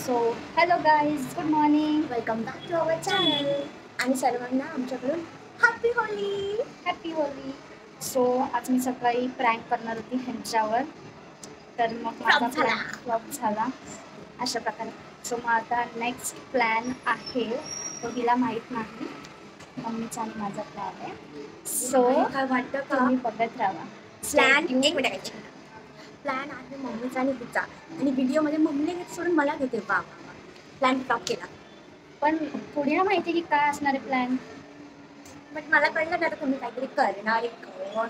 So hello guys, good morning, welcome back to our channel आणि सर्वांना आमच्याकडून happy Holi. Happy Holi. So आज मी सकाळी प्रँक करणार होती ह्यांच्यावर, तर मग माझा प्लॅन फ्लॉप झाला अशा प्रकारे. सो मग आता नेक्स्ट प्लॅन आहे तो तिला माहीत नाही, मम्मीचा आणि माझा प्लॅन आहे. सो काय वाटतं का तुम्ही बघत राहा प्लॅन. एक मिनिट, प्लॅन आहे मम्मीचा आणि तिचा, आणि व्हिडिओमध्ये मम्मीने घेत सोडून मला घेते. वा प्लॅन फ्लॉप केला. पण पुढे ना माहिती की काय असणार आहे प्लॅन, बट मला कळलं ना तुम्ही काहीतरी करणार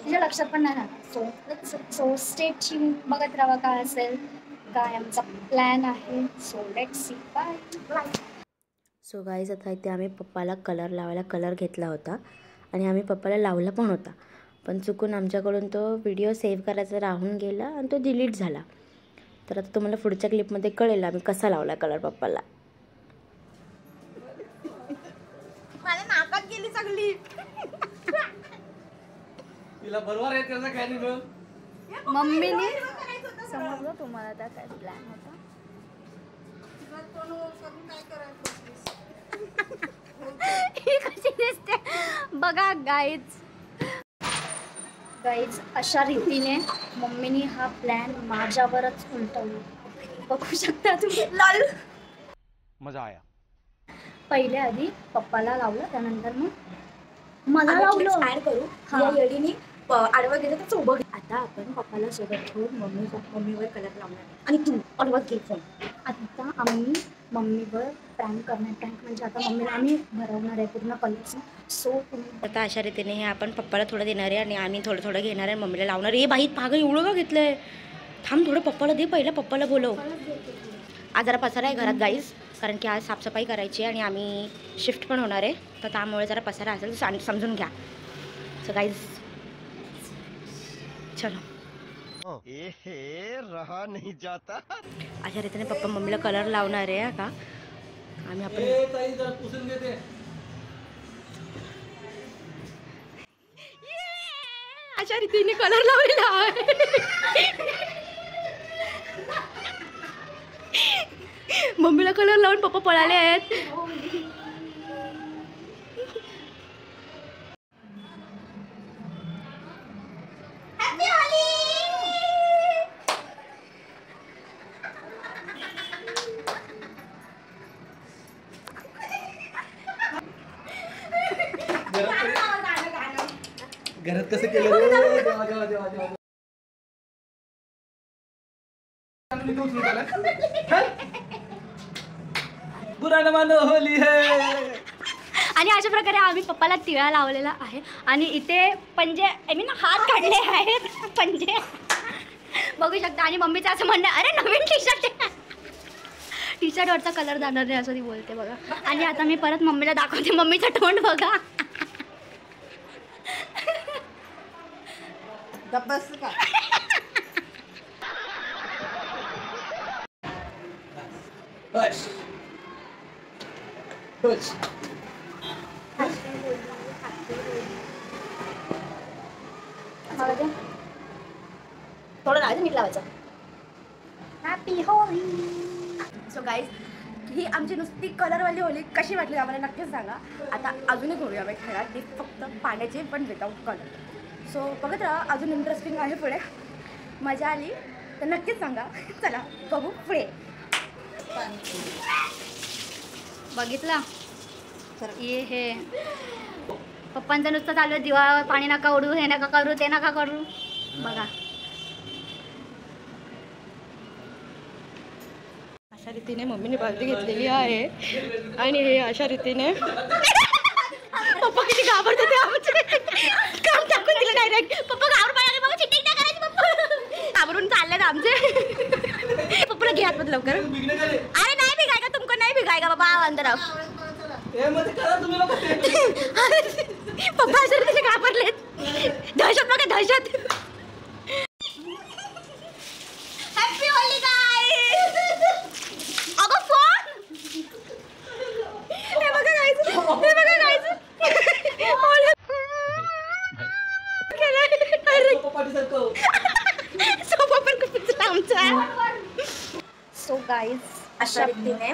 तुझ्या लक्षात पण नाही राहणार. सो स्टे ट्यून, बघत राहा काय असेल, काय आमचा प्लॅन आहे. So let's see. Bye. So guys, आता इथे आम्ही पप्पाला कलर लावायला कलर घेतला होता आणि आम्ही पप्पाला लावला पण होता, पण चुकून आमच्याकडून तो व्हिडिओ सेव्ह करायचा राहून गेला आणि तो डिलीट झाला. तर आता तुम्हाला पुढच्या क्लिपमध्ये कळेल आम्ही कसा लावला कलर पप्पाला. मला नाकात गेली सगळी. तिला बरोबर आहे त्याचा काय नाही गं. मम्मीने समजलं तुम्हाला त्या काय प्लॅन होता. ही कशी दिसते बघा गाईज, अशा रीतीने मम्मीने हा प्लॅन माझ्यावरच उलटवला. बघू शकता तुम्ही. लॉल. मजा आया. पहिले आधी पप्पाला लावलं, त्यानंतर मग मला लावलं. ऍड करू या येडीने आडवं गेलं तर उभं. आता आपण पप्पाला सोबत ठेवून मम्मीवर कलर लावणार आणि तू आडवं घे फोन. आता आम्ही मम्मीवर प्रँक करणार. प्रँक म्हणजे आता मम्मीला आम्ही भरवणार आहे पूर्ण कलर्स. सो तुम्ही आता अशा रीतीने हे आपण पप्पाला थोडं देणार आहे आणि आम्ही थोडं थोडं घेणार आहे, मम्मीला लावणार. ए बाई पागं, एवढं का घेतलंय? थांब, थोडं पप्पाला दे, पहिलं पप्पाला बोलव. आज जरा पसारा आहे घरात गाईज, कारण की आज साफसफाई करायची आहे आणि आम्ही शिफ्ट पण होणार आहे, तर त्यामुळे जरा पसारा असेल समजून घ्या. सो गाईज चलो. रहा नहीं जाता. अशा रीतीने पप्पा मम्मीला कलर लावणार आहे का आम्ही. आपण अशा रीतीने कलर लावलेला आहे. मम्मीला कलर लावून पप्पा पळाले आहेत. घरात कसं केलं रे? देवा देवा देवा देवा. बुरा न मानो होली है. आणि अशा प्रकारे आम्ही पप्पाला तिळा लावलेला आहे आणि इथे पंजे, आय मीन हात काढले आहेत पंजे, बघू शकता. आणि मम्मीचं असं म्हणणं, अरे नवीन टी शर्टवरचा कलर जाणार नाही असं ती बोलते बघा. आणि आता मी परत मम्मीला दाखवते, मम्मीचं तोंड बघा. बस का बस बस. थोडं राहायचं, मीठ लावायचं. हॅपी होली. सो गाईज, ही आमची नुसती कलरवाली होली कशी वाटली आम्हाला नक्कीच सांगा. आता अजून एक होळी आम्ही खेळणार, ती फक्त पाण्याची पण विदाऊट कलर. सो बघत राहा, अजून इंटरेस्टिंग आहे पुढे. मजा आली तर नक्कीच सांगा. चला बघू पुढे. बघितला ये हे पप्पांचं नुसतं चालू आहे, दिवा पाणी नका उडू, हे नका करू, ते नका करू. बघा अशा रीतीने मम्मीने बालदी घेतलेली आहे आणि हे अशा रीतीने पप्पा किती घाबरते ते आमचे. काम टाकून दिलं डायरेक्ट. पप्पा घाबरून पाहिजे, बाबा चिटिंग नाही करायची. पप्पा घाबरून चाललेत आमचे. पप्पाला घ्या आतमध्ये लवकर. अरे नाही भिगायगा, तुमको नाही भिगायगा बाबा अंदर. पप्पा अशा रीतीने घाबरलेत. दहशत बघा, दहशत. Happy Holy guys. अगं फोन, हे बघा गायचं, हे बघा गायचं. सो गाईज, अशा रीतीने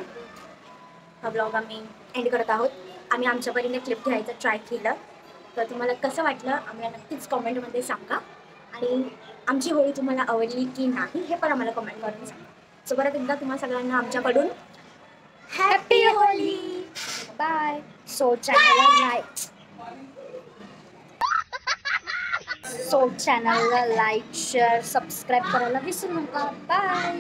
हा ब्लॉग आम्ही एंड करत आहोत. आम्ही आमच्या परीने क्लिप घ्यायचं ट्राय केलं, तर तुम्हाला कसं वाटलं आम्हाला नक्कीच कॉमेंटमध्ये सांगा. आणि आमची होळी तुम्हाला आवडली की नाही हे पण आम्हाला कमेंट करून सांगा. सो परत एकदा तुम्हाला सगळ्यांना आमच्याकडून हॅपी होळी. बाय. सो चॅनलला लाईक शेअर सबस्क्राईब करायला विसरू नका. बाय.